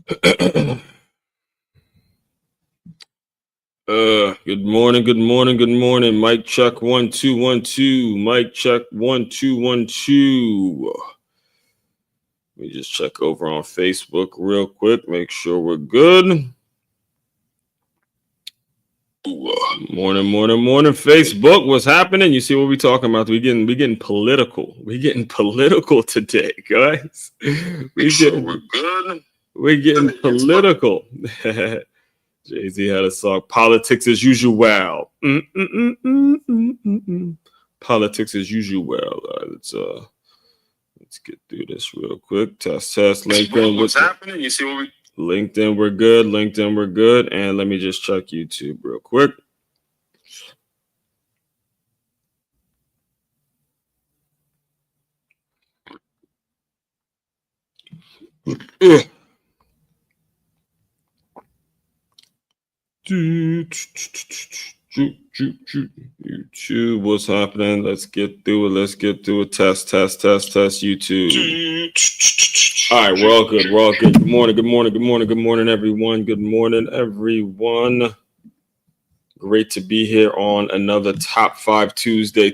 Good morning, good morning, good morning. Mic check 1 2 1 2. Mic check 1 2 1 2. Let me just check over on Facebook real quick, make sure we're good. Morning, Facebook. What's happening? You see what we talking about? We getting political. We getting political today, guys. We're getting political. Jay-Z had a song, Politics as Usual. Politics as Usual. Let's get through this real quick. Test. LinkedIn. What's happening? You see what we... LinkedIn, we're good. And let me just check YouTube real quick. YouTube, what's happening? Let's get through it. Test YouTube. All right, we're all good. Good morning, everyone. Great to be here on another Top 5 Tuesday,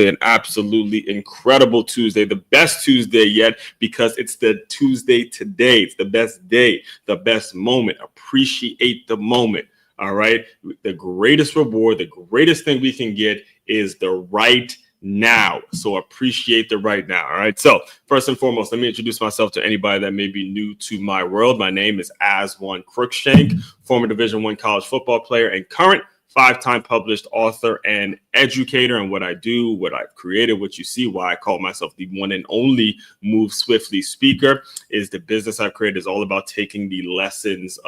an absolutely incredible Tuesday, the best Tuesday yet, because it's the Tuesday today. It's the best day, the best moment. Appreciate the moment. All right. The greatest reward, the greatest thing we can get is the right now. So appreciate the right now. All right. So first and foremost, let me introduce myself to anybody that may be new to my world. My name is Aswan Crookshank, former Division I college football player and current 5-time published author and educator. And what I do, what I've created, what you see, why I call myself the one and only Move Swiftly speaker, is the business I've created is all about taking the lessons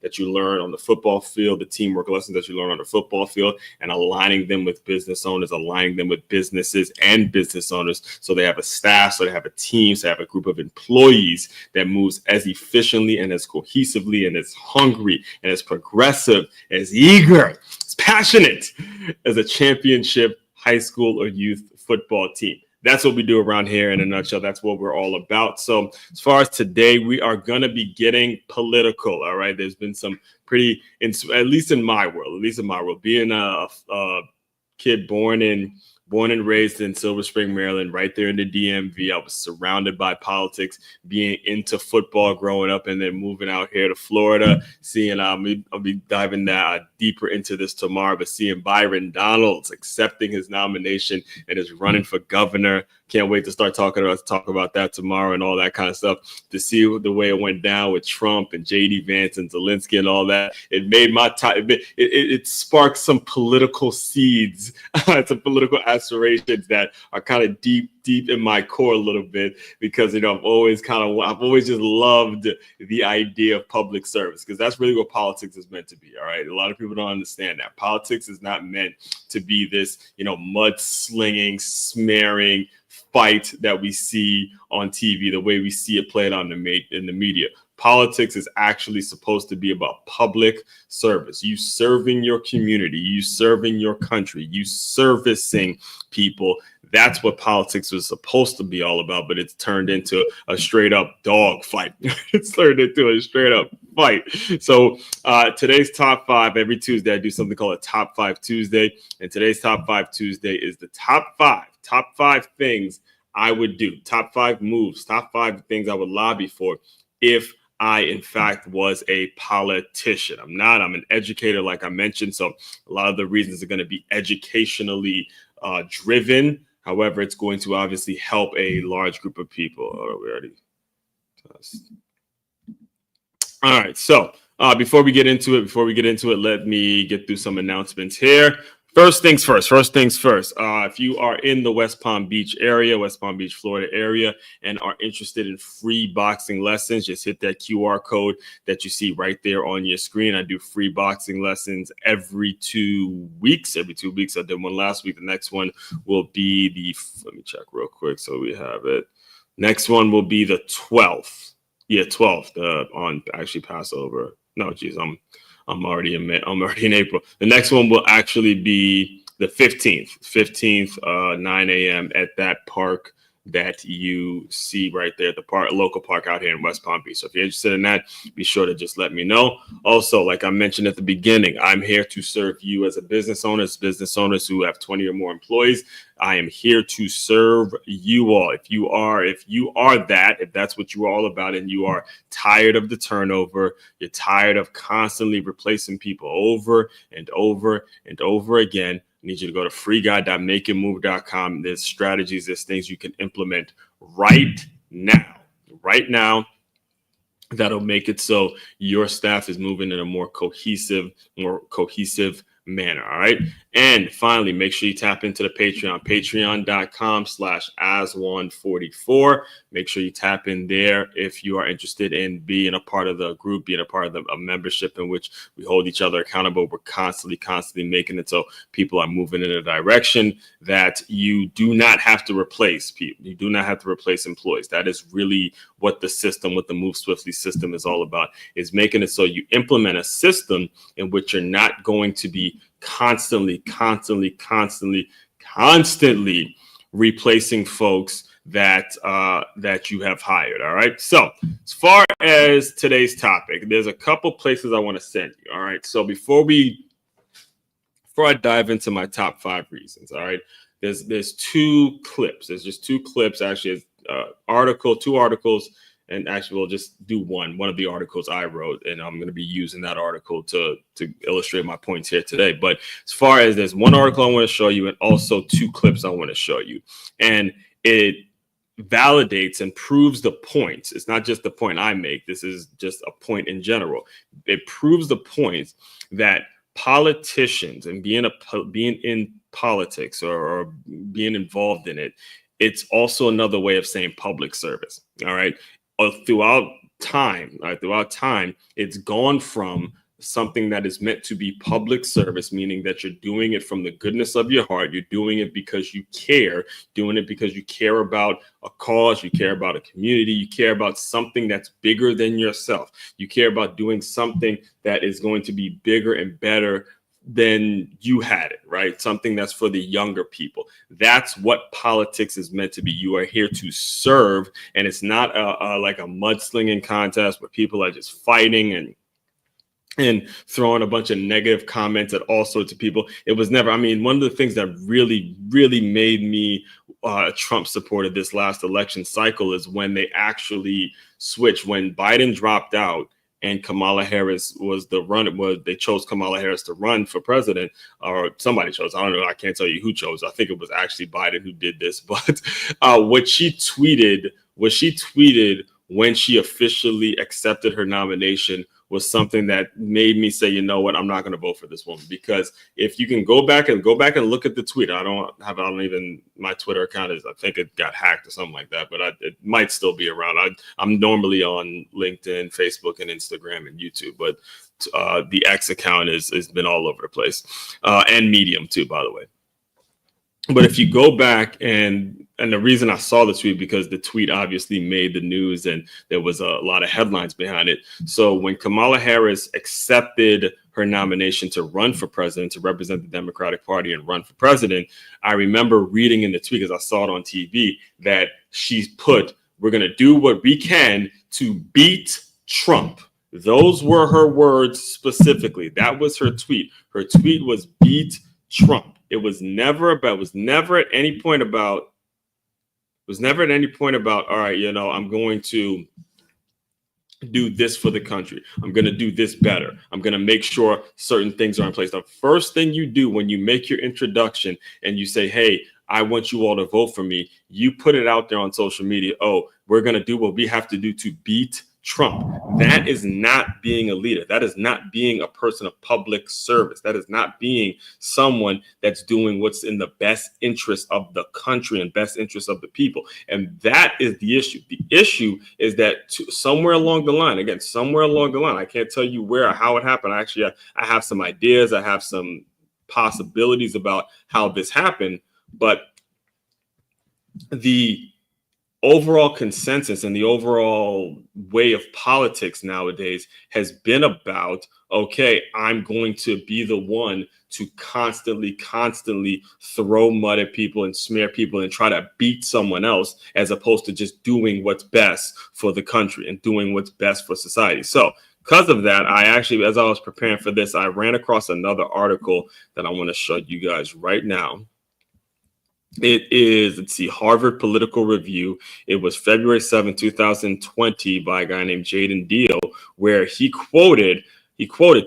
that you learn on the football field, the teamwork lessons that you learn on the football field, and aligning them with business owners, aligning them with businesses and business owners. So they have a staff, so they have a team, so they have a group of employees that moves as efficiently and as cohesively and as hungry and as progressive, as eager, as passionate as a championship high school or youth football team. That's what we do around here in a nutshell. That's what we're all about. So as far as today, we are going to be getting political. All right. There's been some pretty, at least in my world, being a kid born and raised in Silver Spring, Maryland, right there in the DMV. I was surrounded by politics, being into football growing up, and then moving out here to Florida, seeing, I'll be diving deeper into this tomorrow, but seeing Byron Donalds accepting his nomination and is running for governor. Can't wait to talk about that tomorrow and all that kind of stuff, to see the way it went down with Trump and Vance and Zelenskyy and all that. It made my time. It sparked some political seeds, some political aspirations that are kind of deep in my core a little bit, because I've always just loved the idea of public service, because that's really what politics is meant to be. All right, a lot of people don't understand that politics is not meant to be this mudslinging, smearing fight that we see on TV, the way we see it played in the media. Politics is actually supposed to be about public service. You serving your community, you serving your country, you servicing people. That's what politics was supposed to be all about, but it's turned into a straight up dog fight. It's turned into a straight up fight. So today's top 5, every Tuesday, I do something called a top 5 Tuesday. And today's top 5 Tuesday is the top 5 things I would do, top 5 moves, top 5 things I would lobby for if I, in fact, was a politician. I'm not. I'm an educator, like I mentioned. So a lot of the reasons are going to be educationally driven. However, it's going to obviously help a large group of people. All right. So before we get into it, let me get through some announcements here. First things first. If you are in the West Palm Beach, Florida area, and are interested in free boxing lessons, just hit that QR code that you see right there on your screen. I do free boxing lessons every 2 weeks. I did one last week. The next one will be let me check real quick so we have it. Next one will be the 12th. Yeah, 12th on actually Passover. No, geez, I'm already in April. The next one will actually be the 15th, 9 a.m. at that park that you see right there at the local park out here in West Palm Beach. So if you're interested in that, be sure to just let me know. Also, like I mentioned at the beginning, I'm here to serve you as a business owners who have 20 or more employees. I am here to serve you all. If that's what you're all about, and you are tired of the turnover, you're tired of constantly replacing people over and over and over again, I need you to go to freeguide.makeitmove.com. There's strategies, there's things you can implement right now, that'll make it so your staff is moving in a more cohesive manner. All right. And finally, make sure you tap into the patreon.com/as144. Make sure you tap in there if you are interested in being a part of the group, being a part of a membership in which we hold each other accountable. We're constantly making it so people are moving in a direction that you do not have to replace people. You do not have to replace employees. That is really what the Move Swiftly system is all about, is making it so you implement a system in which you're not going to be constantly replacing folks that you have hired. All right. So as far as today's topic, there's a couple places I want to send you. All right. So before I dive into my top 5 reasons, all right, there's 2 clips. There's just 2 clips. Actually, it's 2 articles. And actually, we'll just do one of the articles I wrote, and I'm going to be using that article to illustrate my points here today. But as far as there's one article I want to show you, and also 2 clips I want to show you, and it validates and proves the points. It's not just the point I make. This is just a point in general. It proves the point that politicians and being in politics or being involved in it, it's also another way of saying public service. All right. Throughout time, it's gone from something that is meant to be public service, meaning that you're doing it from the goodness of your heart. You're doing it because you care, about a cause, you care about a community, you care about something that's bigger than yourself. You care about doing something that is going to be bigger and better than you had it, right? Something that's for the younger people. That's what politics is meant to be. You are here to serve, and it's not like a mudslinging contest where people are just fighting and throwing a bunch of negative comments at all sorts of people. It was never, one of the things that really, really made me a Trump supporter this last election cycle is when they actually switched. When Biden dropped out and Kamala Harris they chose Kamala Harris to run for president, or somebody chose. I don't know. I can't tell you who chose. I think it was actually Biden who did this. But what she tweeted when she officially accepted her nomination was something that made me say, you know what, I'm not going to vote for this woman. Because if you can go back and look at the tweet, my Twitter account I think it got hacked or something like that, but it might still be around. I'm normally on LinkedIn, Facebook, and Instagram and YouTube, but the X account has been all over the place, and Medium too, by the way. But if you go back and the reason I saw the tweet, because the tweet obviously made the news and there was a lot of headlines behind it. So when Kamala Harris accepted her nomination to run for president, to represent the Democratic Party and run for president, I remember reading in the tweet, because I saw it on TV, that she put, "We're going to do what we can to beat Trump." Those were her words specifically. That was her tweet. Her tweet was "beat Trump." It was never at any point about, all right, I'm going to do this for the country. I'm going to do this better. I'm going to make sure certain things are in place. The first thing you do when you make your introduction and you say, "Hey, I want you all to vote for me," you put it out there on social media. "Oh, we're going to do what we have to do to beat Trump." That is not being a leader. That is not being a person of public service. That is not being someone that's doing what's in the best interest of the country and best interest of the people. And that is the issue. The issue is that somewhere along the line, I can't tell you where or how it happened. I have some ideas. I have some possibilities about how this happened, but the overall consensus and the overall way of politics nowadays has been about, okay, I'm going to be the one to constantly throw mud at people and smear people and try to beat someone else, as opposed to just doing what's best for the country and doing what's best for society. So because of that, I actually, as I was preparing for this, I ran across another article that I want to show you guys right now. It is, let's see, Harvard Political Review. It was February 7, 2020 by a guy named Jaden Deal, where he quoted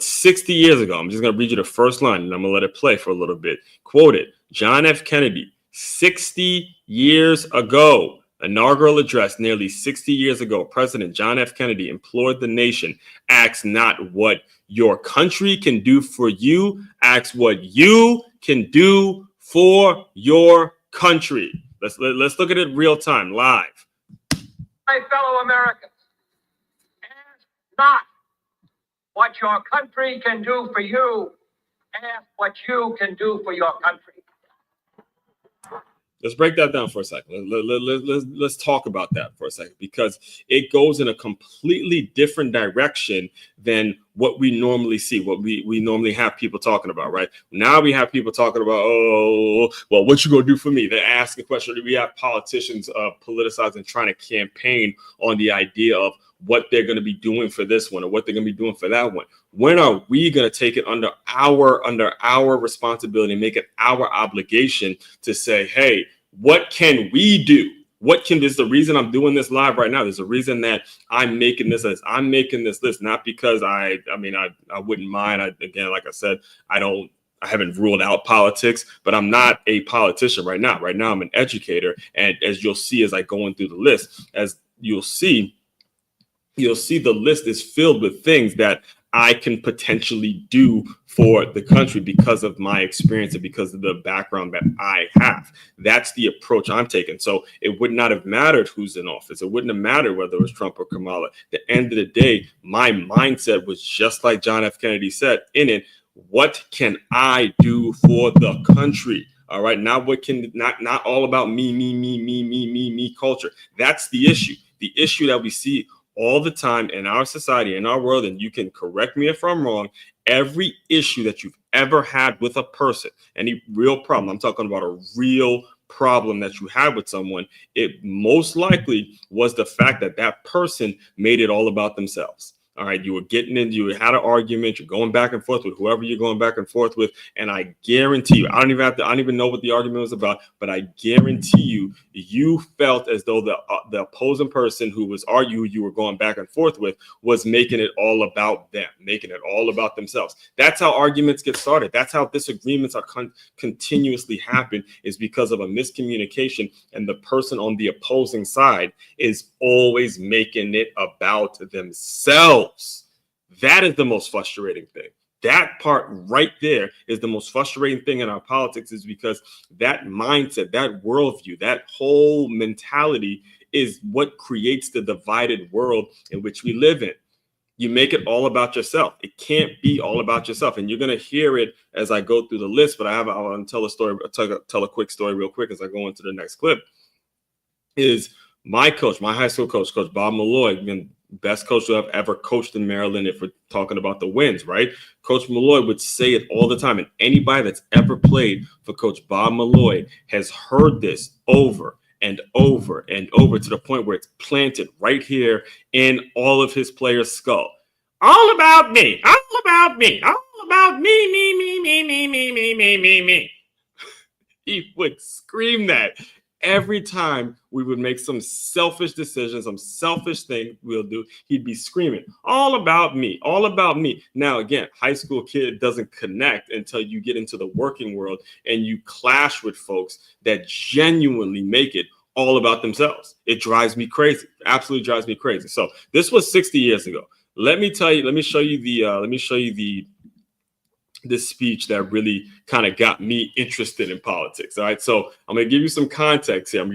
60 years ago. I'm just going to read you the first line and I'm going to let it play for a little bit. Quoted, John F. Kennedy, 60 years ago, inaugural address nearly 60 years ago, President John F. Kennedy implored the nation, ask not what your country can do for you, ask what you can do for your country. Let's look at it real time, live. My fellow Americans, ask not what your country can do for you, ask what you can do for your country. Let's break that down for a second. Let's talk about that for a second, because it goes in a completely different direction than what we normally see, what we normally have people talking about, right? Now we have people talking about, oh, well, what you gonna do for me? They're asking questions. We have politicians politicizing, trying to campaign on the idea of what they're going to be doing for this one or what they're going to be doing for that one. When are we going to take it under our responsibility, make it our obligation to say, hey, what can we do? This is the reason I'm doing this live right now. There's a reason that I'm making this list. I'm making this list not because I wouldn't mind. Again, like I said, I haven't ruled out politics, but I'm not a politician right now. Right now, I'm an educator. And as you'll see, as I go in through the list, you'll see the list is filled with things that I can potentially do for the country because of my experience and because of the background that I have. That's the approach I'm taking. So it would not have mattered who's in office. It wouldn't have mattered whether it was Trump or Kamala. At the end of the day, my mindset was just like John F. Kennedy said in it, what can I do for the country? All right. Not all about me culture. That's the issue. The issue that we see all the time in our society, in our world, and you can correct me if I'm wrong, every issue that you've ever had with a person, any real problem, I'm talking about a real problem that you had with someone, it most likely was the fact that that person made it all about themselves. All right, you had an argument, you're going back and forth with whoever you're going back and forth with, and I guarantee you, I don't even know what the argument was about, but I guarantee you felt as though the opposing person who you were going back and forth with was making it all about them, making it all about themselves. That's how arguments get started. That's how disagreements are continuously happen, is because of a miscommunication, and the person on the opposing side is always making it about themselves. That is the most frustrating thing. That part right there is the most frustrating thing in our politics, is because that mindset, that worldview, that whole mentality is what creates the divided world in which we live in. You make it all about yourself. It can't be all about yourself. And you're going to hear it as I go through the list, but I want to tell a quick story real quick as I go into the next clip. Is my coach, my high school coach, Coach Bob Malloy, best coach who I've ever coached in Maryland, if we're talking about the wins, right? Coach Malloy would say it all the time. And anybody that's ever played for Coach Bob Malloy has heard this over and over and over, to the point where it's planted right here in all of his players' skull. All about me, all about me, all about me. He would scream that every time we would make some selfish decision, some selfish thing we'll do. He'd be screaming, all about me, all about me. Now, again, high school kid doesn't connect until you get into the working world and you clash with folks that genuinely make it all about themselves. It drives me crazy. Absolutely drives me crazy. So this was 60 years ago. Let me show you this speech that really kind of got me interested in politics. All right. So I'm going to give you some context here. And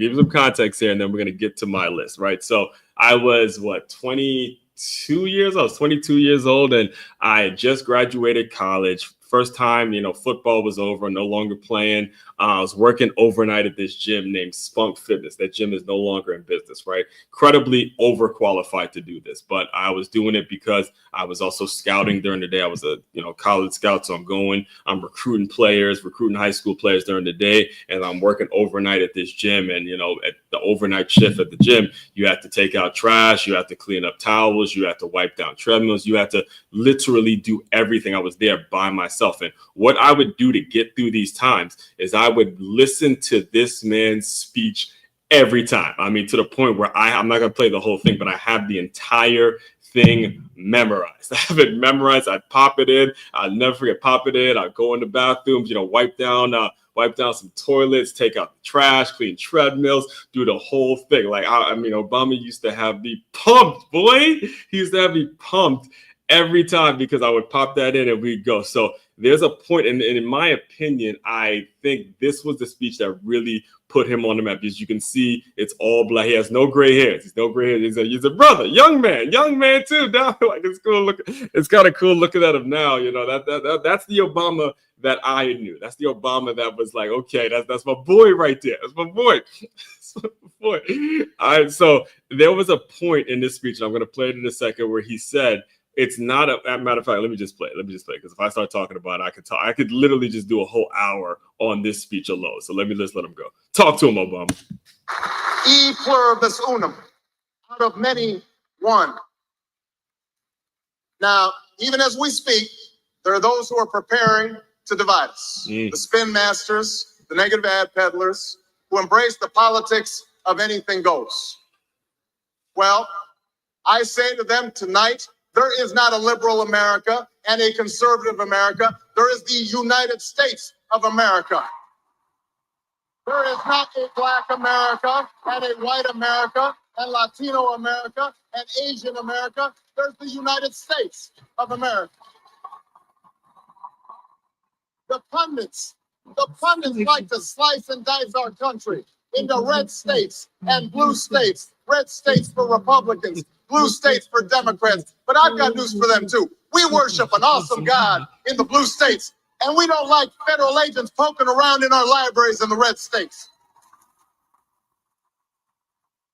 then we're going to get to my list. Right. So I was 22 years old, and I had just graduated college, first time, football was over, no longer playing. I was working overnight at this gym named Spunk Fitness. That gym is no longer in business, right? Incredibly overqualified to do this, but I was doing it because I was also scouting during the day. I was a college scout, so I'm recruiting players, recruiting high school players during the day, and I'm working overnight at this gym. And at the overnight shift at the gym, you have to take out trash, you have to clean up towels, you have to wipe down treadmills, you have to literally do everything. I was there by myself. And what I would do to get through these times is I would listen to this man's speech every time. I mean, to the point where I'm not going to play the whole thing, but I have the entire thing memorized. I have it memorized. I pop it in. I'll never forget, pop it in. I go in the bathrooms, wipe down some toilets, take out the trash, clean treadmills, do the whole thing. Like, Obama used to have me pumped, boy. He used to have me pumped every time because I would pop that in and we'd go. So there's a point, and in my opinion, I think this was the speech that really put him on the map. As you can see, it's all black. He has no gray hairs. He's no gray hairs. He's a brother, young man too. Now, like, it's cool. It's kind of cool looking at him now. That's the Obama that I knew. That's the Obama that was like, okay, that's my boy right there. That's my boy. That's my boy. All right. So there was a point in this speech, and I'm going to play it in a second, where he said, it's not a matter of fact. Let me just play because if I start talking about it, I could literally just do a whole hour on this speech alone. So let him go. Talk to him, Obama. E pluribus unum, out of many, one. Now, even as we speak, there are those who are preparing to divide us. The spin masters, the negative ad peddlers, who embrace the politics of anything goes. Well, I say to them tonight, there is not a liberal America and a conservative America. There is the United States of America. There is not a black America and a white America and Latino America and Asian America. There's the United States of America. The pundits like to slice and dice our country into red states and blue states. Red states for Republicans, blue states for Democrats. But I've got news for them too. We worship an awesome God in the blue states, and we don't like federal agents poking around in our libraries in the red states.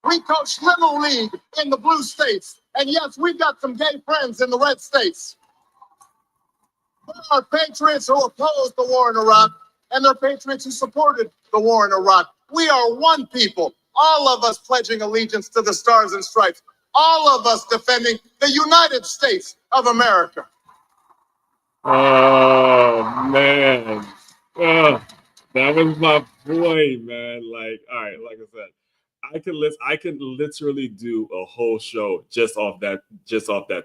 We coach Little League in the blue states, and yes, we've got some gay friends in the red states. There are patriots who opposed the war in Iraq, and there are patriots who supported the war in Iraq. We are one people, all of us pledging allegiance to the Stars and Stripes, all of us defending the United States of America. Oh, man. Oh, that was my boy, man. Like, all right, like I said, I can literally do a whole show just off that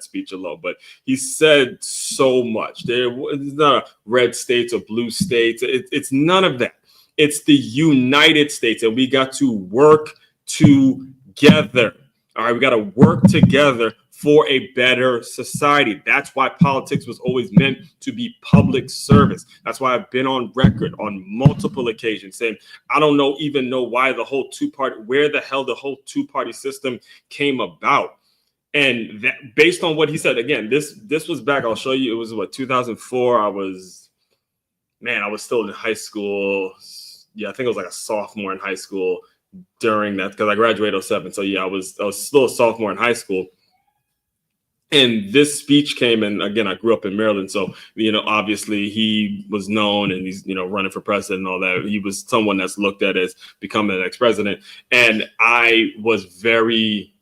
speech alone. But he said so much. It's not a red states or blue states. It's none of that. It's the United States, and we got to work together. All right, we got to work together for a better society. That's why politics was always meant to be public service. That's why I've been on record on multiple occasions saying I don't even know why where the hell the whole two-party system came about. And that, based on what he said, again, this was back, I'll show you, it was 2004. I was still in high school. Yeah, I think it was like a sophomore in high school during that, because I graduated 2007. So yeah, I was still a sophomore in high school. And this speech came, and again, I grew up in Maryland. So, obviously he was known, and he's, running for president and all that. He was someone that's looked at as becoming an ex-president. And I was very,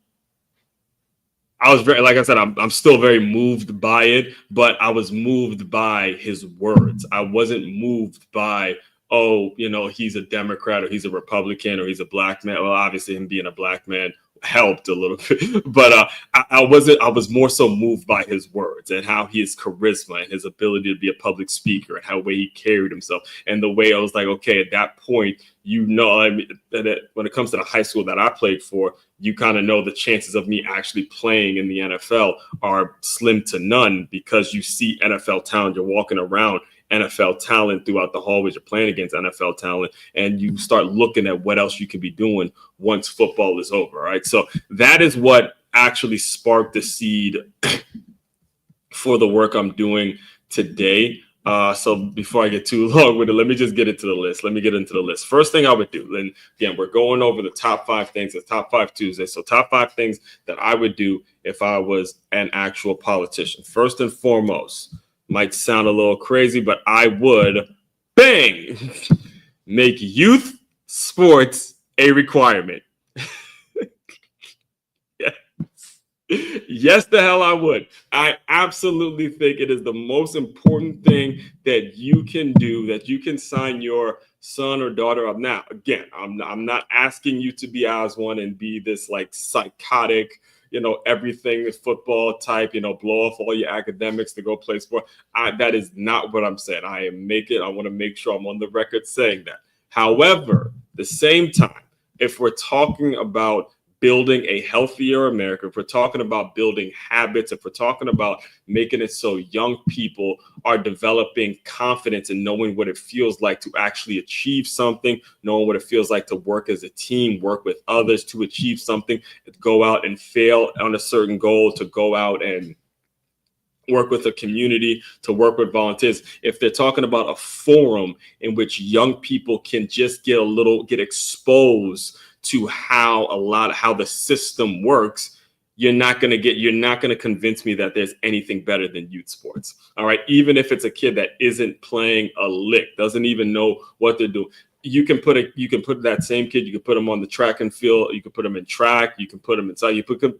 like I said, I'm still very moved by it, but I was moved by his words. I wasn't moved by, he's a Democrat or he's a Republican or he's a black man. Well, obviously him being a black man helped a little bit, but I was more so moved by his words and how his charisma and his ability to be a public speaker and how way he carried himself and the way I was like, okay, at that point, that when it comes to the high school that I played for, you kind of know the chances of me actually playing in the NFL are slim to none, because you see NFL talent, you're walking around NFL talent throughout the hallways, you're playing against NFL talent, and you start looking at what else you could be doing once football is over, right? So that is what actually sparked the seed for the work I'm doing today. So before I get too long with it, let me just get into the list. Let me get into the list. First thing I would do, and again, we're going over the top 5 things. It's top 5 Tuesday. So top 5 things that I would do if I was an actual politician. First and foremost, might sound a little crazy, but I would, bang, make youth sports a requirement. Yes, the hell I would. I absolutely think it is the most important thing that you can do, that you can sign your son or daughter up. Now, again, I'm not asking you to be as one and be this like psychotic, everything is football type, blow off all your academics to go play sport. That is not what I'm saying. I want to make sure I'm on the record saying that. However, at the same time, if we're talking about building a healthier America, if we're talking about building habits, if we're talking about making it so young people are developing confidence and knowing what it feels like to actually achieve something, knowing what it feels like to work as a team, work with others to achieve something, go out and fail on a certain goal, to go out and work with a community, to work with volunteers. If they're talking about a forum in which young people can just get exposed to how the system works, you're not going to convince me that there's anything better than youth sports. All right. Even if it's a kid that isn't playing a lick, doesn't even know what they're doing. You can put that same kid, you can put them on the track and field, you can put them in track, you can put them inside,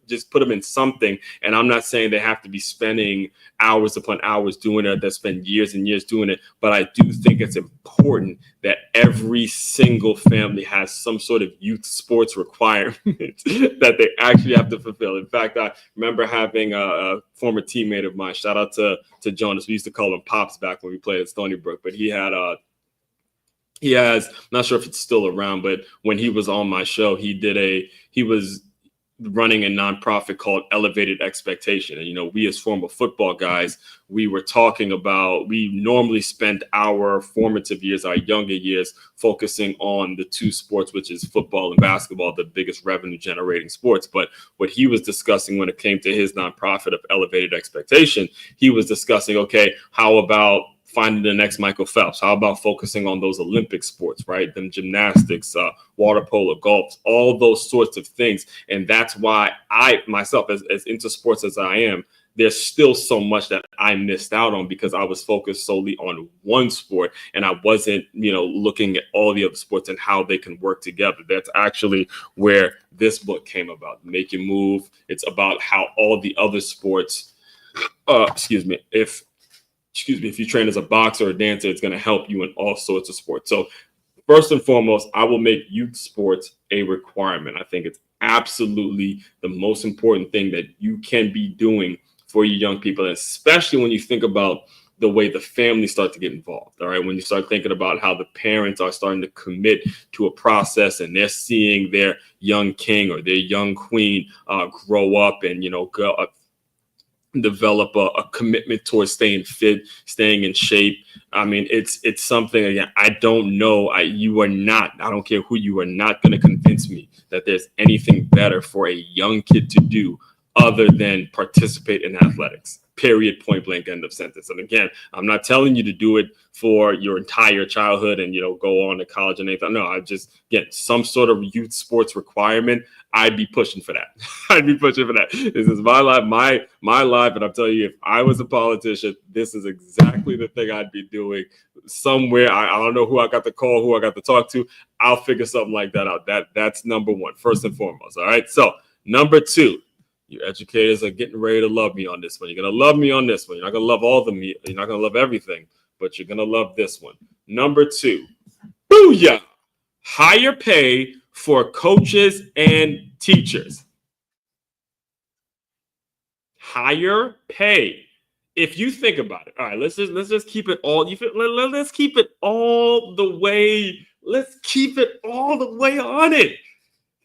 just put them in something. And I'm not saying they have to be spending hours upon hours doing it, that spend years and years doing it. But I do think it's important that every single family has some sort of youth sports requirement that they actually have to fulfill. In fact, I remember having a former teammate of mine, shout out to Jonas. We used to call him Pops back when we played at Stony Brook, but he has, I'm not sure if it's still around, but when he was on my show, he was running a nonprofit called Elevated Expectation. And, we as former football guys, we were talking about, we normally spend our formative years, our younger years, focusing on the 2 sports, which is football and basketball, the biggest revenue generating sports. But what he was discussing when it came to his nonprofit of Elevated Expectation, he was discussing, okay, how about finding the next Michael Phelps? How about focusing on those Olympic sports, right? Them gymnastics, water polo, golf, all those sorts of things. And that's why I myself, as into sports as I am, there's still so much that I missed out on because I was focused solely on one sport and I wasn't, looking at all the other sports and how they can work together. That's actually where this book came about, Make Your Move. It's about how all the other sports, if you train as a boxer or a dancer, it's going to help you in all sorts of sports. So first and foremost, I will make youth sports a requirement. I think it's absolutely the most important thing that you can be doing for your young people, especially when you think about the way the families start to get involved. All right. When you start thinking about how the parents are starting to commit to a process and they're seeing their young king or their young queen grow up and, develop a commitment towards staying fit, staying in shape. I mean, it's something, again, I don't know. I don't care who you are, not going to convince me that there's anything better for a young kid to do other than participate in athletics. Period, point blank, end of sentence. And again, I'm not telling you to do it for your entire childhood and, go on to college and anything. No, I just get some sort of youth sports requirement. I'd be pushing for that. This is my life, my life. And I'm telling you, if I was a politician, this is exactly the thing I'd be doing somewhere. I don't know who I got to call, who I got to talk to. I'll figure something like that out. That's number one, first and foremost. All right. So number 2, you educators are getting ready to love me on this one. You're going to love me on this one. You're not going to love you're not going to love everything, but you're going to love this one. Number 2, booyah, higher pay for coaches and teachers. Higher pay. If you think about it, all right, let's just keep it all. Let's keep it all the way. Let's keep it all the way on it.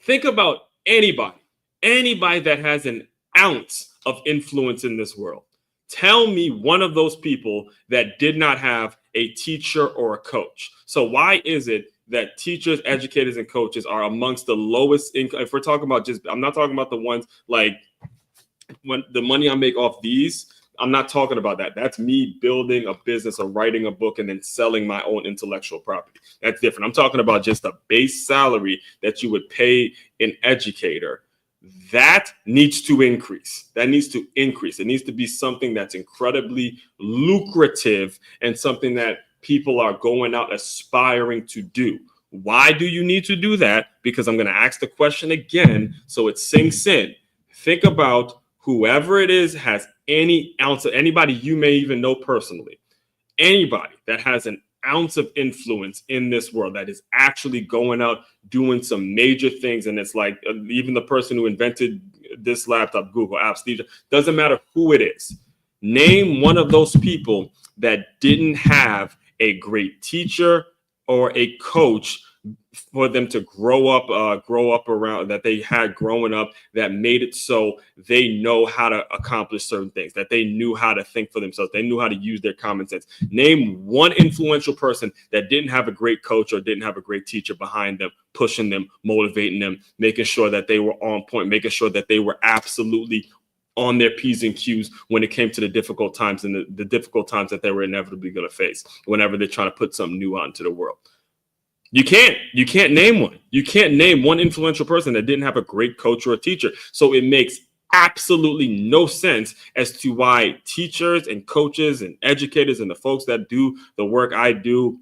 Think about anybody that has an ounce of influence in this world. Tell me one of those people that did not have a teacher or a coach. So why is it that teachers, educators, and coaches are amongst the lowest income? If we're talking about I'm not talking about the ones like when the money I make off these, I'm not talking about that. That's me building a business or writing a book and then selling my own intellectual property. That's different. I'm talking about just a base salary that you would pay an educator. That needs to increase. That needs to increase. It needs to be something that's incredibly lucrative and something that people are going out aspiring to do. Why do you need to do that? Because I'm going to ask the question again so it sinks in. Think about whoever it is has any ounce of anybody you may even know personally, anybody that has an ounce of influence in this world that is actually going out doing some major things. And it's like even the person who invented this laptop, Google apps, Steve, doesn't matter who it is. Name one of those people that didn't have a great teacher or a coach for them to grow up around, that they had growing up, that made it so they know how to accomplish certain things, that they knew how to think for themselves, they knew how to use their common sense. Name one influential person that didn't have a great coach or didn't have a great teacher behind them, pushing them, motivating them, making sure that they were on point, making sure that they were absolutely on their P's and Q's when it came to the difficult times and the difficult times that they were inevitably going to face whenever they're trying to put something new out into the world. You can't name one. You can't name one influential person that didn't have a great coach or a teacher. So it makes absolutely no sense as to why teachers and coaches and educators and the folks that do the work I do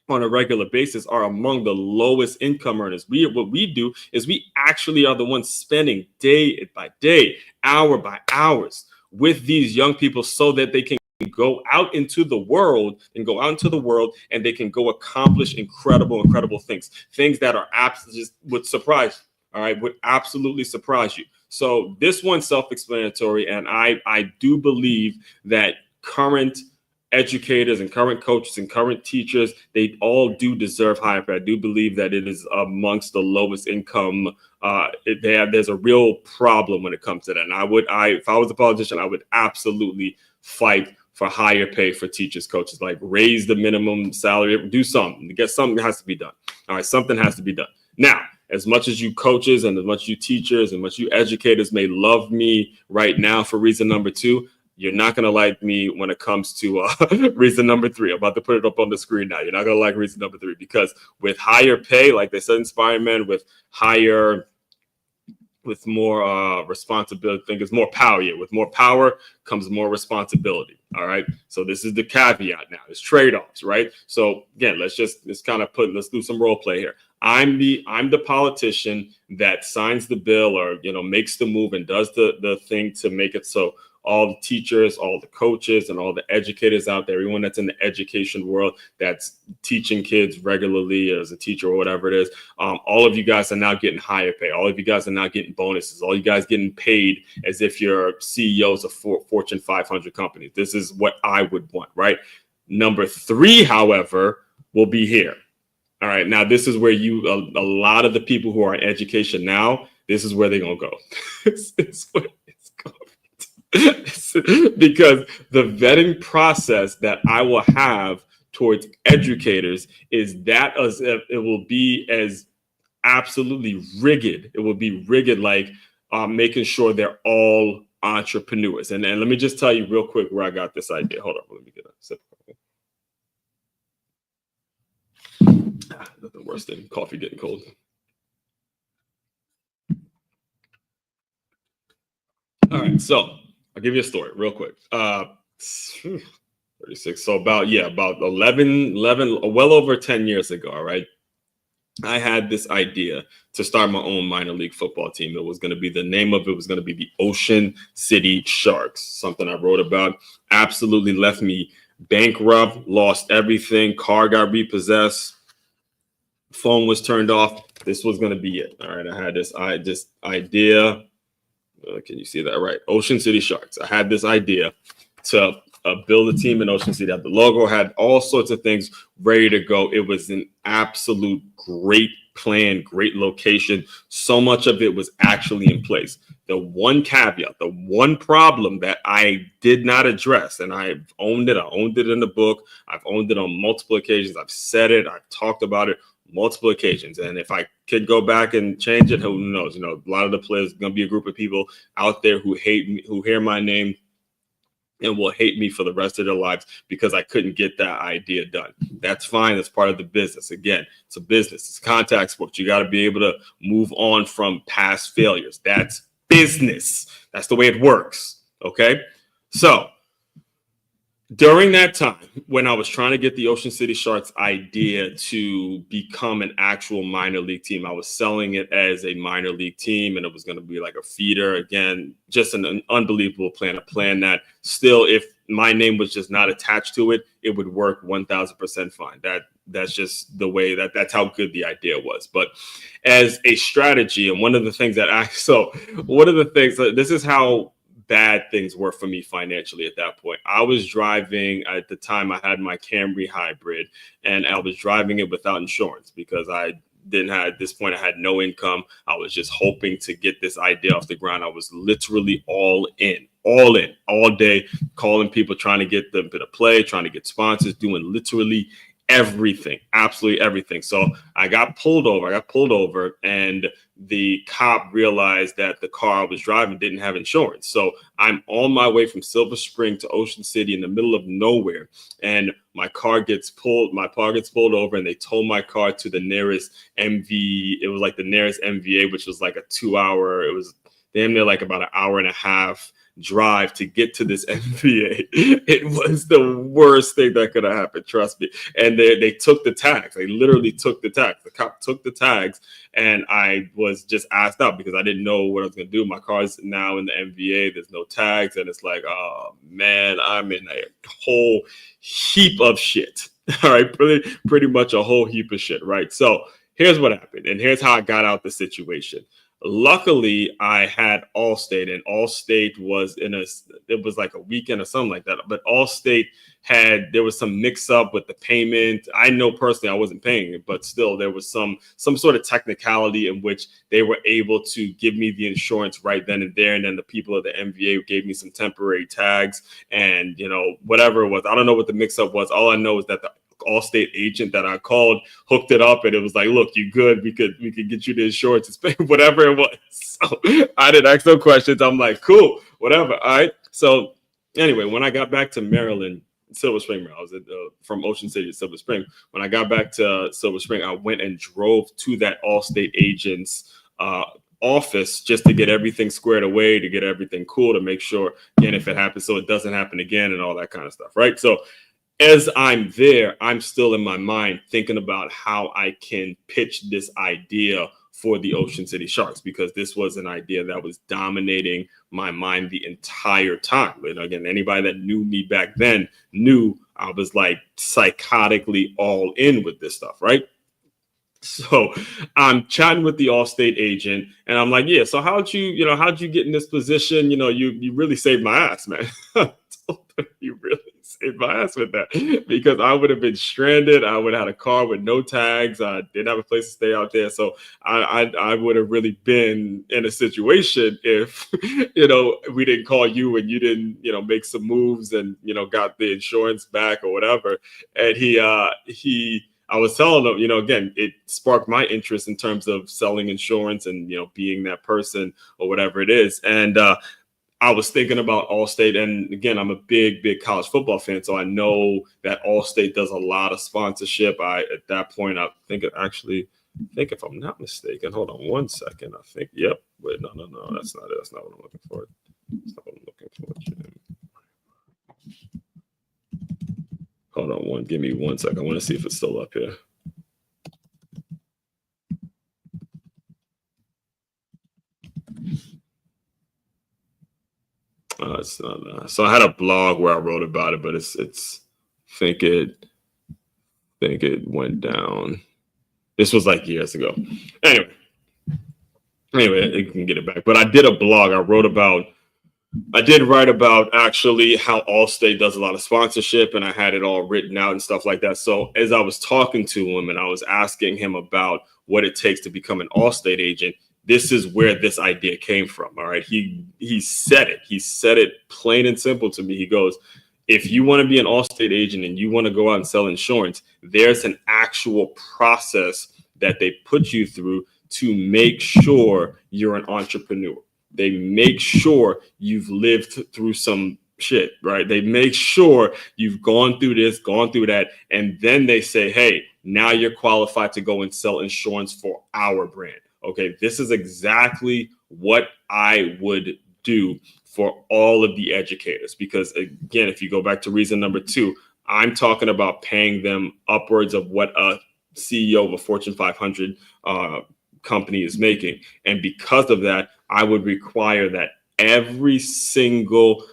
on a regular basis are among the lowest income earners. What we do is we actually are the ones spending day by day, hour by hours with these young people so that they can go out into the world and they can go accomplish incredible things that are absolutely just would surprise you. All right, would absolutely surprise you. So this one's self-explanatory, and I do believe that current educators and current coaches and current teachers, they all do deserve higher pay. I do believe that it is amongst the lowest income. There's a real problem when it comes to that. And if I was a politician, I would absolutely fight for higher pay for teachers, coaches, like raise the minimum salary, do something. To get something has to be done. All right, something has to be done. Now, as much as you coaches and as much you teachers and much you educators may love me right now for reason number 2, you're not going to like me when it comes to reason number 3. I'm about to put it up on the screen now. You're not going to like reason number 3 because with higher pay, like they said in Spider-Man, with more responsibility, I think it's more power. Yeah, with more power comes more responsibility. All right. So this is the caveat now. It's trade-offs, right? So again, let's do some role play here. I'm the politician that signs the bill or makes the move and does the thing to make it so all the teachers, all the coaches, and all the educators out there, everyone that's in the education world that's teaching kids regularly as a teacher or whatever it is, all of you guys are now getting higher pay. All of you guys are now getting bonuses. All you guys getting paid as if you're CEOs of Fortune 500 companies. This is what I would want, right? Number 3, however, will be here. All right, now this is where a lot of the people who are in education now, this is where they're going to go. It's where it's going. Because the vetting process that I will have towards educators is that it will be as absolutely rigged. It will be rigged, like making sure they're all entrepreneurs. And let me just tell you real quick where I got this idea. Hold on, let me get a sip. Nothing worse than coffee getting cold. All right, so I'll give you a story real quick. 36. So about 11, well over 10 years ago, all right, I had this idea to start my own minor league football team. It was going to be, the name of it was going to be the Ocean City Sharks, something I wrote about. Absolutely left me bankrupt, lost everything. Car got repossessed. Phone was turned off. This was going to be it. All right, I had this idea. Can you see that? Right. Ocean City Sharks. I had this idea to build a team in Ocean City. I had the logo, had all sorts of things ready to go. It was an absolute great plan, great location. So much of it was actually in place. The one caveat, the one problem that I did not address, and I've owned it. I owned it in the book. I've owned it on multiple occasions. I've said it. I've talked about it multiple occasions. And if I could go back and change it, who knows? A lot of the players, going to be a group of people out there who hate me, who hear my name and will hate me for the rest of their lives because I couldn't get that idea done. That's fine. That's part of the business. Again, it's a business. It's contact sports. You got to be able to move on from past failures. That's business. That's the way it works. Okay. So during that time, when I was trying to get the Ocean City Sharks idea to become an actual minor league team, I was selling it as a minor league team, and it was going to be like a feeder. Again, just an unbelievable plan, a plan that still, if my name was just not attached to it, it would work 1000% fine. That's just the way that's how good the idea was. But as a strategy, and one of the things this is how bad things were for me financially at that point. I was driving, at the time I had my Camry hybrid, and I was driving it without insurance because I at this point I had no income. I was just hoping to get this idea off the ground. I was literally all in, all day, calling people, trying to get them to play, trying to get sponsors, doing literally everything, absolutely everything. So I got pulled over, and the cop realized that the car I was driving didn't have insurance. So I'm on my way from Silver Spring to Ocean City in the middle of nowhere, and my car gets pulled over, and they towed my car to the nearest MV. It was like the nearest MVA, which was like a 2-hour, it was damn near like about an hour and a half drive to get to this MVA. It was the worst thing that could have happened, trust me. And they took the tags. They literally took the tags. The cop took the tags, and I was just asked out because I didn't know what I was going to do. My car's now in the MVA. There's no tags, and it's like, oh man, I'm in a whole heap of shit. All right, pretty much a whole heap of shit, right? So here's what happened, and here's how I got out the situation. Luckily, I had Allstate, and Allstate was it was like a weekend or something like that. But Allstate there was some mix up with the payment. I know personally I wasn't paying it, but still there was some sort of technicality in which they were able to give me the insurance right then and there. And then the people at the MVA gave me some temporary tags and, whatever it was. I don't know what the mix up was. All I know is that the Allstate agent that I called hooked it up, and it was like, look, you good, we could get you the insurance, it's whatever it was. So I didn't ask no questions. I'm like, cool, whatever. All right. So anyway, when I got back to Maryland, Silver Spring, I was from Ocean City to Silver Spring. When I got back to Silver Spring, I went and drove to that Allstate agent's office just to get everything squared away, to get everything cool, to make sure, again, if it happens, so it doesn't happen again and all that kind of stuff. Right. So as I'm there, I'm still in my mind thinking about how I can pitch this idea for the Ocean City Sharks, because this was an idea that was dominating my mind the entire time. And again, anybody that knew me back then knew I was like psychotically all in with this stuff, right? So I'm chatting with the Allstate agent, and I'm like, yeah, so how'd you get in this position? You really saved my ass, man. You really saved my ass with that, because I would have been stranded. I would have had a car with no tags. I didn't have a place to stay out there. So I would have really been in a situation if, we didn't call you and you didn't, make some moves and, got the insurance back or whatever. And I was telling them, again, it sparked my interest in terms of selling insurance and, being that person or whatever it is. And I was thinking about Allstate. And again, I'm a big college football fan. So I know that Allstate does a lot of sponsorship. At that point, I think if I'm not mistaken, hold on one second. I think, yep. Wait, no. That's not it. That's not what I'm looking for. That's not what I'm looking for, Jim. Hold on give me 1 second. I want to see if it's still up here. It's not. So I had a blog where I wrote about it, but it's think it went down. This was like years ago. Anyway, you can get it back. But I did a blog. I did write about actually how Allstate does a lot of sponsorship, and I had it all written out and stuff like that. So as I was talking to him and I was asking him about what it takes to become an Allstate agent, this is where this idea came from. All right. He said it. He said it plain and simple to me. He goes, if you want to be an Allstate agent and you want to go out and sell insurance, there's an actual process that they put you through to make sure you're an entrepreneur. They make sure you've lived through some shit, right? They make sure you've gone through this, gone through that, and then they say, hey, now you're qualified to go and sell insurance for our brand. Okay, this is exactly what I would do for all of the educators, because again, if you go back to reason number 2, I'm talking about paying them upwards of what a CEO of a Fortune 500 company is making. And because of that, I would require that every single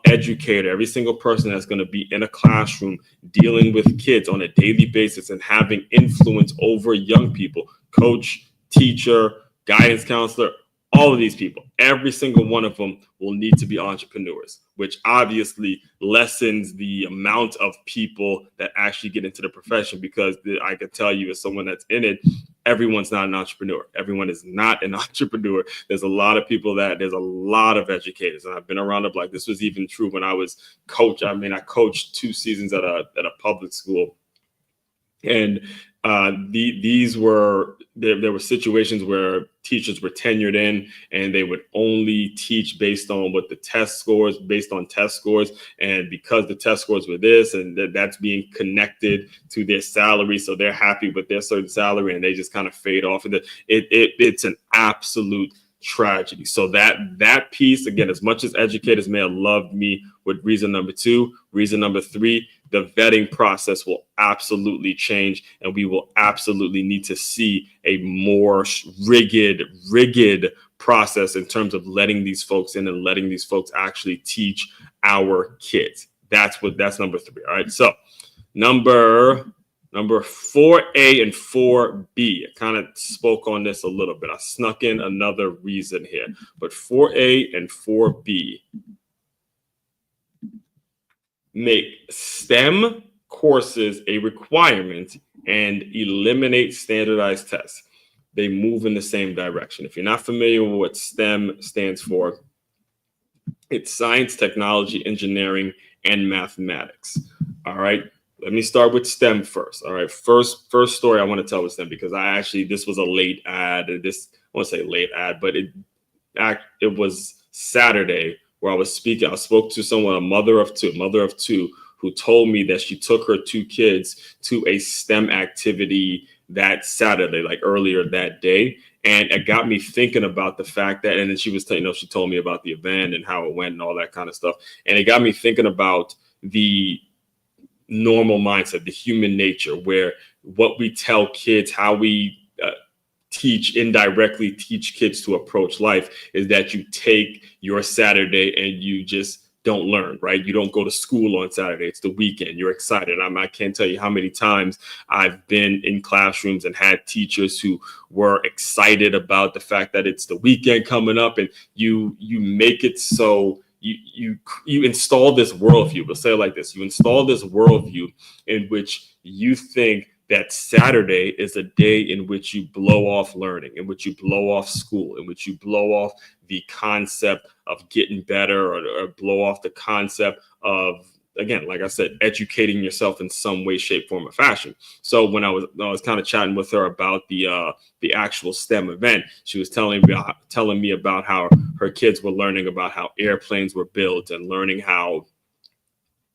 educator, every single person that's going to be in a classroom dealing with kids on a daily basis and having influence over young people, coach, teacher, guidance counselor, all of these people, every single one of them will need to be entrepreneurs, which obviously lessens the amount of people that actually get into the profession, because I can tell you, as someone that's in it, everyone's not an entrepreneur. Everyone is not an entrepreneur. There's a lot of people there's a lot of educators, and I've been around the block. This was even true when I was coach. I mean, I coached 2 seasons at a public school, and there were situations where teachers were tenured in, and they would only teach based on what the test scores, and because the test scores were this, and that's being connected to their salary, so they're happy with their certain salary, and they just kind of fade off. And it's an absolute tragedy. So that piece, again, as much as educators may have loved me with reason number 2, reason number 3, the vetting process will absolutely change, and we will absolutely need to see a more rigid process in terms of letting these folks in and letting these folks actually teach our kids. That's number 3. All right. So number 4A and 4B, I kind of spoke on this a little bit. I snuck in another reason here, but 4A and 4B, make STEM courses a requirement and eliminate standardized tests. They move in the same direction. If you're not familiar with what STEM stands for, it's science, technology, engineering, and mathematics. All right. Let me start with STEM first. All right. First story I want to tell with STEM, because this was a late ad. I want to say late ad, but it was Saturday where I spoke to someone, a mother of two, who told me that she took her 2 kids to a STEM activity that Saturday, like earlier that day. And it got me thinking about the fact that, and then she told me about the event and how it went and all that kind of stuff. And it got me thinking about the normal mindset, the human nature, where what we tell kids, how we indirectly teach kids to approach life, is that you take your Saturday and you just don't learn, right? You don't go to school on Saturday. It's the weekend. You're excited. I can't tell you how many times I've been in classrooms and had teachers who were excited about the fact that it's the weekend coming up, and you make it so you install this worldview. We'll say it like this. You install this worldview in which you think that Saturday is a day in which you blow off learning, in which you blow off school, in which you blow off the concept of getting better, or blow off the concept of, again, like I said, educating yourself in some way, shape, form, or fashion. So when I was kind of chatting with her about the actual STEM event, she was telling me about how her kids were learning about how airplanes were built, and learning how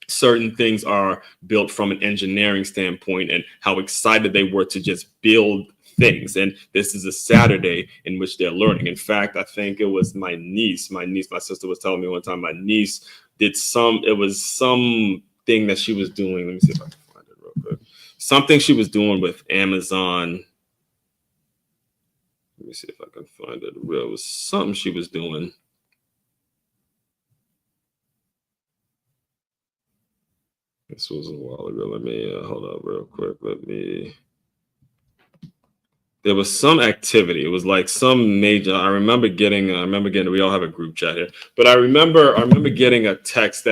certain things are built from an engineering standpoint, and how excited they were to just build things. And this is a Saturday in which they're learning. In fact, I think it was my sister was telling me one time, my niece did something that she was doing. Let me see if I can find it real quick. Something she was doing with Amazon. Let me see if I can find it. It was something she was doing. This was a while ago. Let me hold up real quick. There was some activity. It was like some major. I remember getting. We all have a group chat here, but I remember getting a text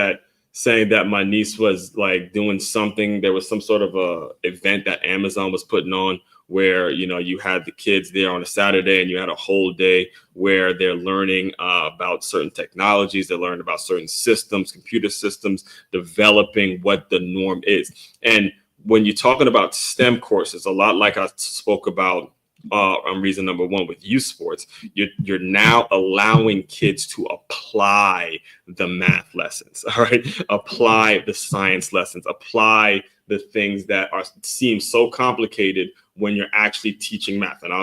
saying that my niece was like doing something. There was some sort of a event that Amazon was putting on, where you had the kids there on a Saturday, and you had a whole day where they're learning about certain technologies. They're learning about certain systems, computer systems, developing what the norm is. And when you're talking about STEM courses, a lot like I spoke about reason number one with youth sports, you're now allowing kids to apply the math lessons, all right? Apply the science lessons, apply the things that seem so complicated when you're actually teaching math. And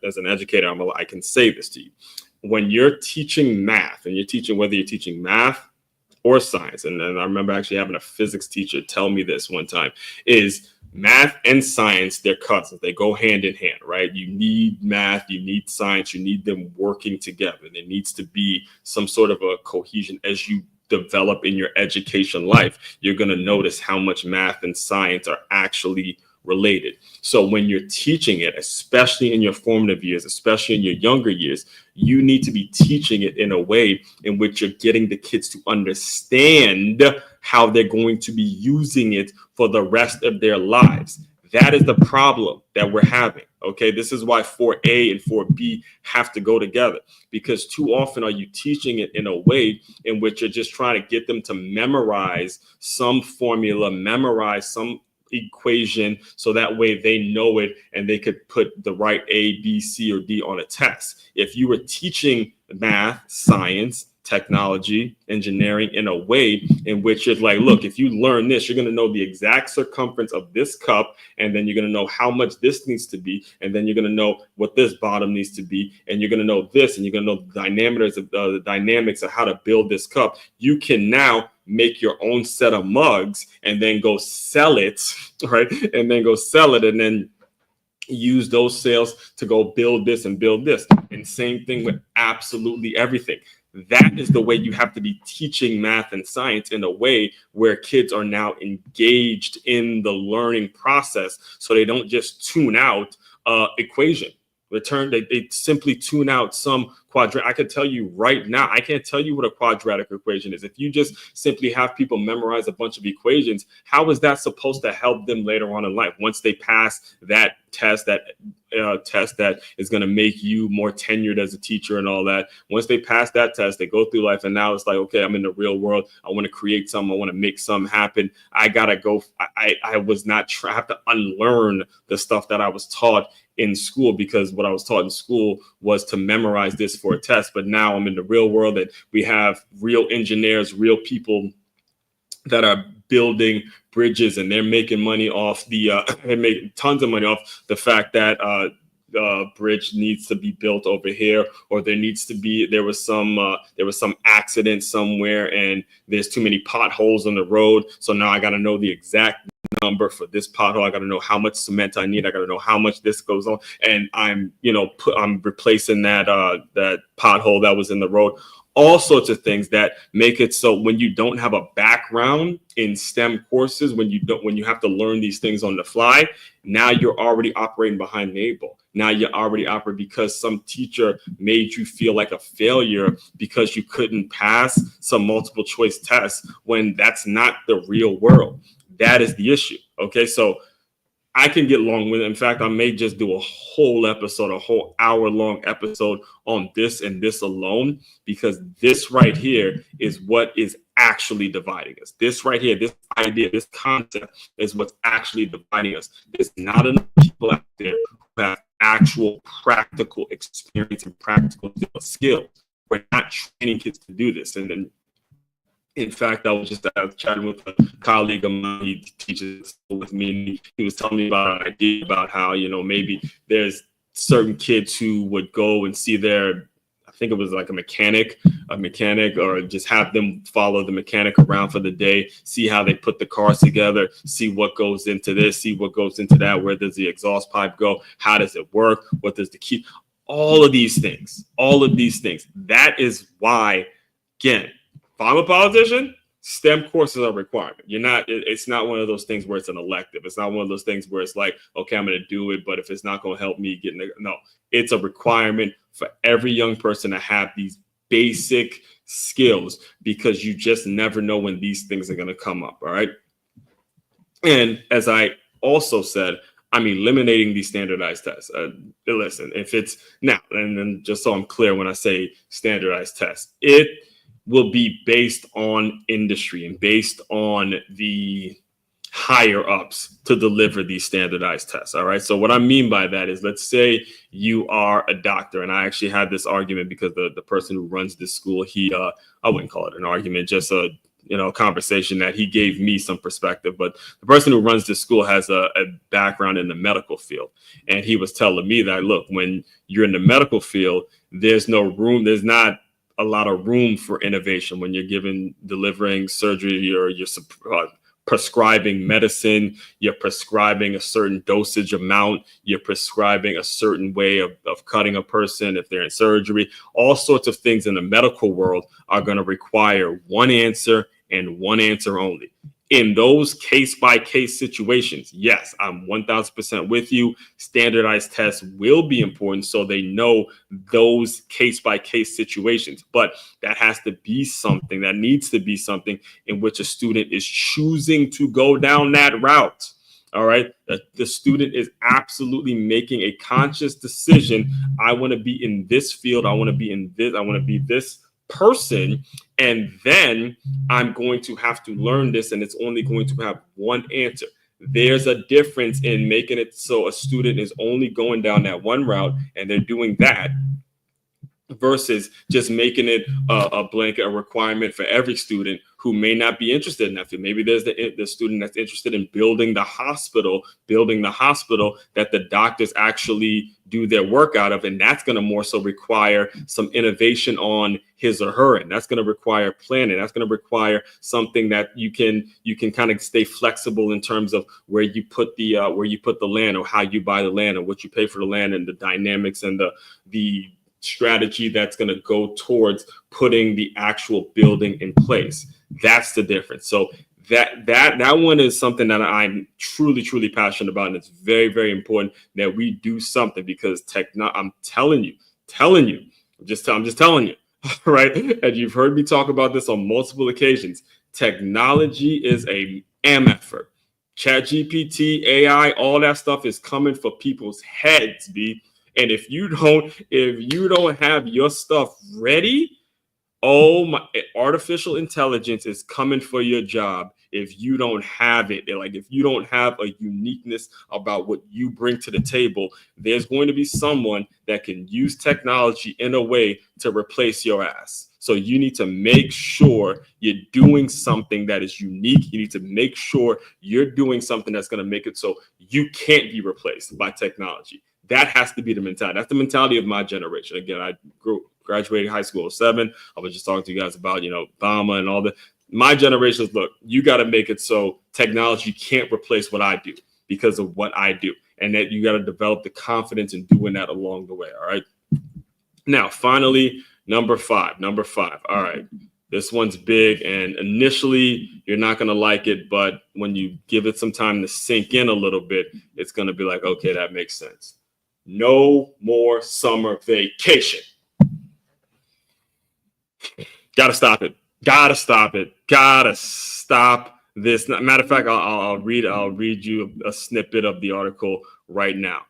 as an educator, I can say this to you. When you're teaching math, and you're teaching, whether you're teaching math or science, and I remember actually having a physics teacher tell me this one time, is math and science, they're cousins. They go hand in hand, right? You need math, you need science, you need them working together. There needs to be some sort of a cohesion as you develop in your education life. You're going to notice how much math and science are actually related. So when you're teaching it, especially in your formative years, especially in your younger years, you need to be teaching it in a way in which you're getting the kids to understand how they're going to be using it for the rest of their lives. That is the problem that we're having. Okay, this is why 4A and 4B have to go together, because too often are you teaching it in a way in which you're just trying to get them to memorize some formula, memorize some equation, so that way they know it and they could put the right A, B, C, or D on a test. If you were teaching math, science, technology, engineering in a way in which it's like, look, if you learn this, you're going to know the exact circumference of this cup, and then you're going to know how much this needs to be, and then you're going to know what this bottom needs to be, and you're going to know this, and you're going to know the dynamics of how to build this cup. You can now make your own set of mugs and then go sell it, right? And then go sell it, and then use those sales to go build this and build this. And same thing with absolutely everything. That is the way you have to be teaching math and science, in a way where kids are now engaged in the learning process, so they don't just tune out equation. They simply tune out some quadratic. I could tell you right now, I can't tell you what a quadratic equation is. If you just simply have people memorize a bunch of equations, how is that supposed to help them later on in life? Once they pass that test, test that is going to make you more tenured as a teacher and all that. Once they pass that test, they go through life, and now it's like, okay, I'm in the real world. I want to create something. I want to make something happen. I gotta go. I have to unlearn the stuff that I was taught in school, because what I was taught in school was to memorize this for a test. But now I'm in the real world, and we have real engineers, real people that are building bridges, and they're making money off they make tons of money off the fact that bridge needs to be built over here, or there was some accident somewhere and there's too many potholes on the road. So now I got to know the exact number for this pothole. I got to know how much cement I need. I got to know how much this goes on. And I'm replacing that pothole that was in the road. All sorts of things that make it so when you don't have a background in STEM courses, when you have to learn these things on the fly, now you're already operating behind the eight ball. Now you're already operating because some teacher made you feel like a failure because you couldn't pass some multiple choice tests, when that's not the real world. That is the issue. Okay, so I can get long with it. In fact, I may just do a whole hour-long episode on this and this alone, because this right here is what is actually dividing us. This right here, this idea, this concept is what's actually dividing us. There's not enough people out there who have actual practical experience and practical skills. We're not training kids to do this. And then, in fact, I was chatting with a colleague of mine. He teaches with me. He was telling me about an idea about how, maybe there's certain kids who would go and see I think it was like a mechanic, or just have them follow the mechanic around for the day, see how they put the cars together, see what goes into this, see what goes into that, where does the exhaust pipe go, how does it work, what does the key, all of these things. That is why, again, if I'm a politician, STEM courses are a requirement. It's not one of those things where it's an elective. It's not one of those things where it's like, okay, I'm going to do it, but if it's not going to help me no, it's a requirement for every young person to have these basic skills, because you just never know when these things are going to come up. All right. And as I also said, I'm eliminating these standardized tests. Listen, if it's now, and then just so I'm clear, when I say standardized tests, it will be based on industry and based on higher ups to deliver these standardized tests. All right. So what I mean by that is, let's say you are a doctor, and I actually had this argument because the person who runs this school, I wouldn't call it an argument, just a conversation that he gave me some perspective. But the person who runs this school has a background in the medical field. And he was telling me that, look, when you're in the medical field, there's not a lot of room for innovation when you're delivering surgery, or you're prescribing medicine, you're prescribing a certain dosage amount, you're prescribing a certain way of cutting a person if they're in surgery. All sorts of things in the medical world are going to require one answer and one answer only. In those case-by-case situations, yes, I'm 1000% with you. Standardized tests will be important so they know those case-by-case situations. But that needs to be something in which a student is choosing to go down that route. All right. The student is absolutely making a conscious decision. I want to be in this field. I want to be this person, and then I'm going to have to learn this, and it's only going to have one answer. There's a difference in making it so a student is only going down that one route and they're doing that, versus just making it a blanket, a requirement for every student who may not be interested in that field. Maybe there's the student that's interested in building the hospital that the doctors actually do their work out of, and that's going to more so require some innovation on his or her, and that's going to require planning. That's going to require something that you can kind of stay flexible in terms of where you put the land, or how you buy the land, or what you pay for the land, and the dynamics and the strategy that's going to go towards putting the actual building in place. That's the difference. So that one is something that I'm truly passionate about, and it's very, very important that we do something, because I'm telling you, I'm just telling you, right? And you've heard me talk about this on multiple occasions. Technology is a effort. ChatGPT, AI, all that stuff is coming for people's heads, B. And if you don't have your stuff ready, oh my, artificial intelligence is coming for your job if you don't have it. Like, if you don't have a uniqueness about what you bring to the table, there's going to be someone that can use technology in a way to replace your ass. So you need to make sure you're doing something that is unique. You need to make sure you're doing something that's going to make it so you can't be replaced by technology. That has to be the mentality. That's the mentality of my generation. Again, I graduated high school in 2007. I was just talking to you guys about, Obama and all that. My generation is, look, you got to make it so technology can't replace what I do because of what I do. And that you got to develop the confidence in doing that along the way. All right. Now, finally, number five. All right. This one's big, and initially you're not going to like it, but when you give it some time to sink in a little bit, it's going to be like, okay, that makes sense. No more summer vacation. Gotta stop it. Gotta stop this. Matter of fact, I'll read you a snippet of the article right now.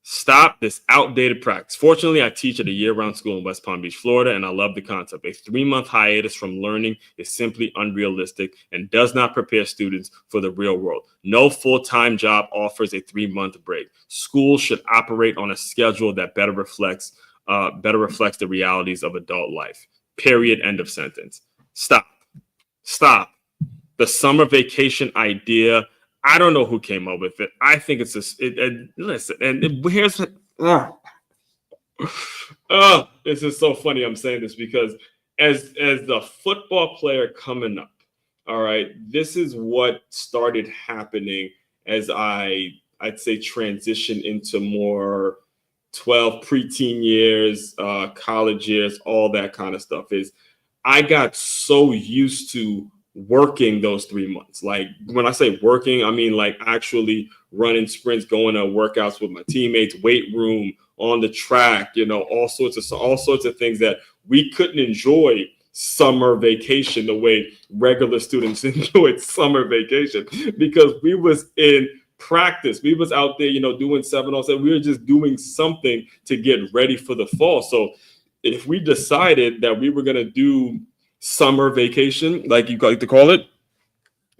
Stop this outdated practice. Fortunately, I teach at a year-round school in West Palm Beach, Florida, and I love the concept. A 3-month hiatus from learning is simply unrealistic and does not prepare students for the real world. No full-time job offers a 3-month break. Schools should operate on a schedule that better reflects the realities of adult life. Period. End of sentence. Stop. The summer vacation idea, I don't know who came up with it. I think it's listen, and here's this is so funny I'm saying this, because as the football player coming up, all right, this is what started happening as I'd say transition into more 12 preteen years, college years, all that kind of stuff. Is I got so used to working those 3 months. Like, when I say working, I mean like actually running sprints, going to workouts with my teammates, weight room, on the track, all sorts of things that we couldn't enjoy summer vacation the way regular students enjoyed summer vacation, because we was in practice. We was out there, doing 7-on-7. We were just doing something to get ready for the fall. So if we decided that we were going to do summer vacation, like you like to call it,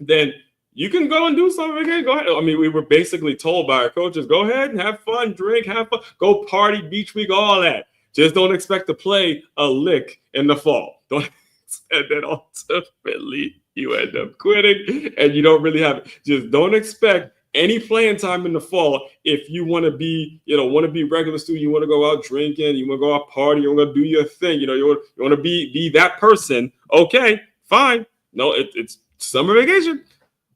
then You can go and do something again. Go ahead. I mean, we were basically told by our coaches, go ahead and have fun, drink, have fun, go party, beach week, all that. Just don't expect to play a lick in the fall. Don't, and then ultimately you end up quitting, and you don't really have. Just don't expect any playing time in the fall if you want to be, regular student. You want to go out drinking, you want to go out party, you want to do your thing. You want to be that person. Okay, fine. No, it's summer vacation.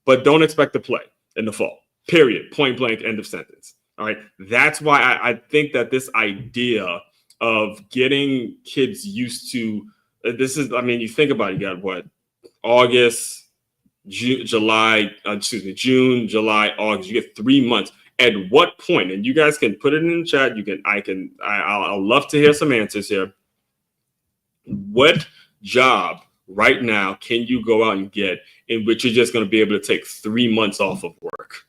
But don't expect to play in the fall, period, point blank, end of sentence. All right. That's why I think that this idea of getting kids used to you think about it, you got what? August, June, July, August. You get 3 months. At what point, and you guys can put it in the chat, I'll love to hear some answers here. What job right now can you go out and get in which you're just going to be able to take 3 months off of work?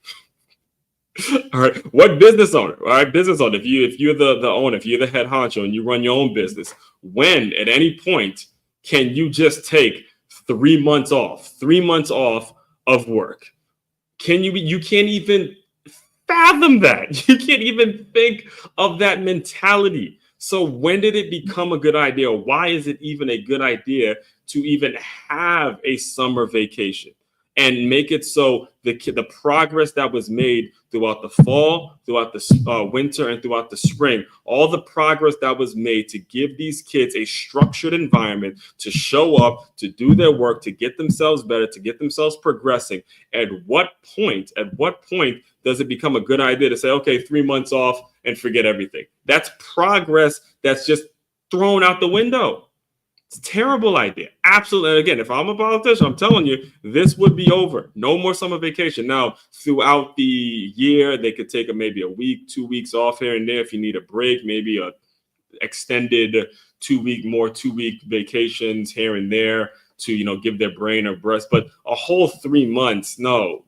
All right. What business owner? All right, business owner. If you're the owner, if you're the head honcho and you run your own business, when at any point can you just take 3 months off? 3 months off of work? You can't even fathom that. You can't even think of that mentality. So when did it become a good idea? Why is it even a good idea to even have a summer vacation and make it so the progress that was made throughout the fall, throughout the winter, and throughout the spring, all the progress that was made to give these kids a structured environment to show up, to do their work, to get themselves better, to get themselves progressing. At what point does it become a good idea to say, okay, 3 months off and forget everything? That's progress that's just thrown out the window. It's a terrible idea. Absolutely. And again, if I'm a politician, I'm telling you, this would be over. No more summer vacation. Now, throughout the year, they could take maybe a week, 2 weeks off here and there if you need a break, maybe a extended 2 week vacations here and there to, give their brain a rest. But a whole 3 months, no.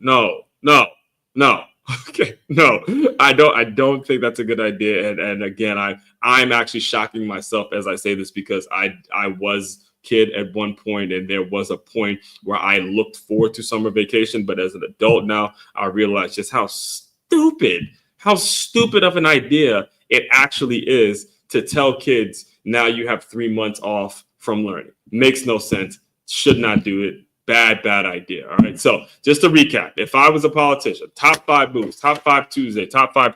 Okay, no, I don't think that's a good idea. And again, I'm actually shocking myself as I say this because I was a kid at one point, and there was a point where I looked forward to summer vacation. But as an adult now, I realize just how stupid of an idea it actually is to tell kids now you have 3 months off from learning. Makes no sense. Should not do it. Bad idea. All right. So just to recap, if I was a politician, top 5 moves, top 5 Tuesday, top 5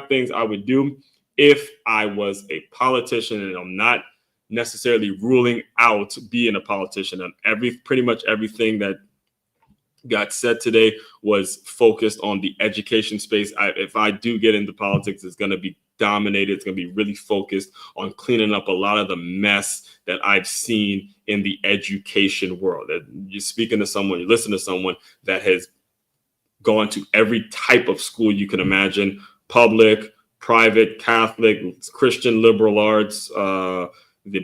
things I would do if I was a politician, and I'm not necessarily ruling out being a politician. And pretty much everything that got said today was focused on the education space. If I do get into politics, it's going to be dominated. It's going to be really focused on cleaning up a lot of the mess that I've seen in the education world. You're speaking to someone, you listen to someone that has gone to every type of school you can imagine: public, private, Catholic, Christian, liberal arts, the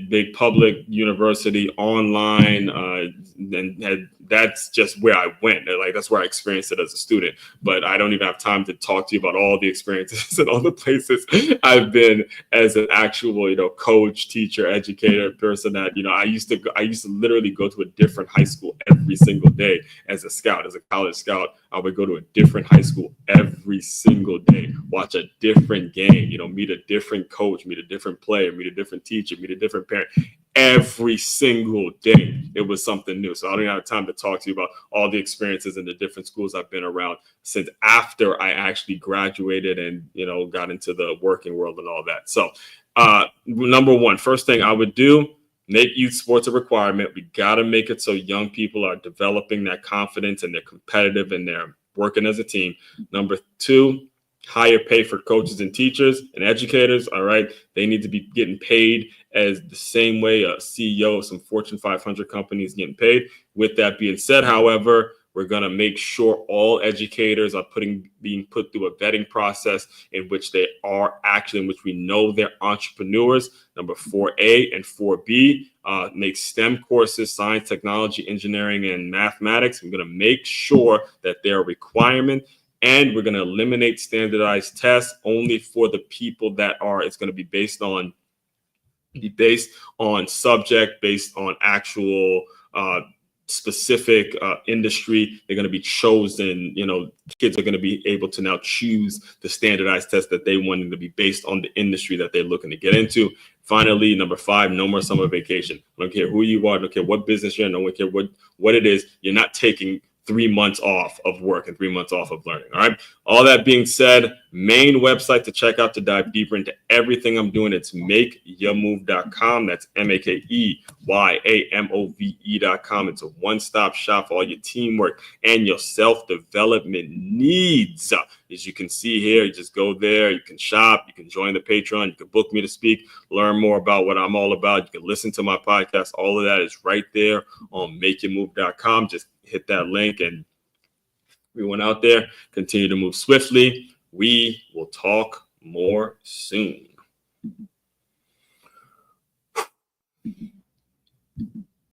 big public university, online, and that's just where I went. Like, that's where I experienced it as a student. But I don't even have time to talk to you about all the experiences and all the places I've been as an actual, coach, teacher, educator, person that, I used to literally go to a different high school every single day as a scout, as a college scout. I would go to a different high school every single day, watch a different game, meet a different coach, meet a different player, meet a different teacher, meet a different parent. Every single day, it was something new. So I don't even have time to talk to you about all the experiences in the different schools I've been around since after I actually graduated and, got into the working world and all that. So number one, first thing I would do, make youth sports a requirement. We got to make it so young people are developing that confidence and they're competitive and they're working as a team. Number 2, higher pay for coaches and teachers and educators. All right. They need to be getting paid as the same way a CEO of some Fortune 500 companies getting paid. With that being said, however, we're going to make sure all educators are being put through a vetting process in which they are actually, in which we know they're entrepreneurs. Number 4A and 4B, make STEM courses, science, technology, engineering, and mathematics. We're going to make sure that they're a requirement. And we're going to eliminate standardized tests only for the people that are, it's going to be based on subject, based on actual specific industry. They're going to be chosen. Kids are going to be able to now choose the standardized test that they want to be based on the industry that they're looking to get into. Finally, number 5, no more summer vacation. I don't care who you are. I don't care what business you're in. I don't care what it is. You're not taking 3 months off of work and 3 months off of learning. All right. All that being said, main website to check out to dive deeper into everything I'm doing, it's makeyourmove.com. That's makeyaMove.com. It's a one-stop shop for all your teamwork and your self-development needs. As you can see here, you just go there, you can shop, you can join the Patreon, you can book me to speak, learn more about what I'm all about. You can listen to my podcast. All of that is right there on makeyourmove.com. Just hit that link, and everyone out there, continue to move swiftly. We will talk more soon.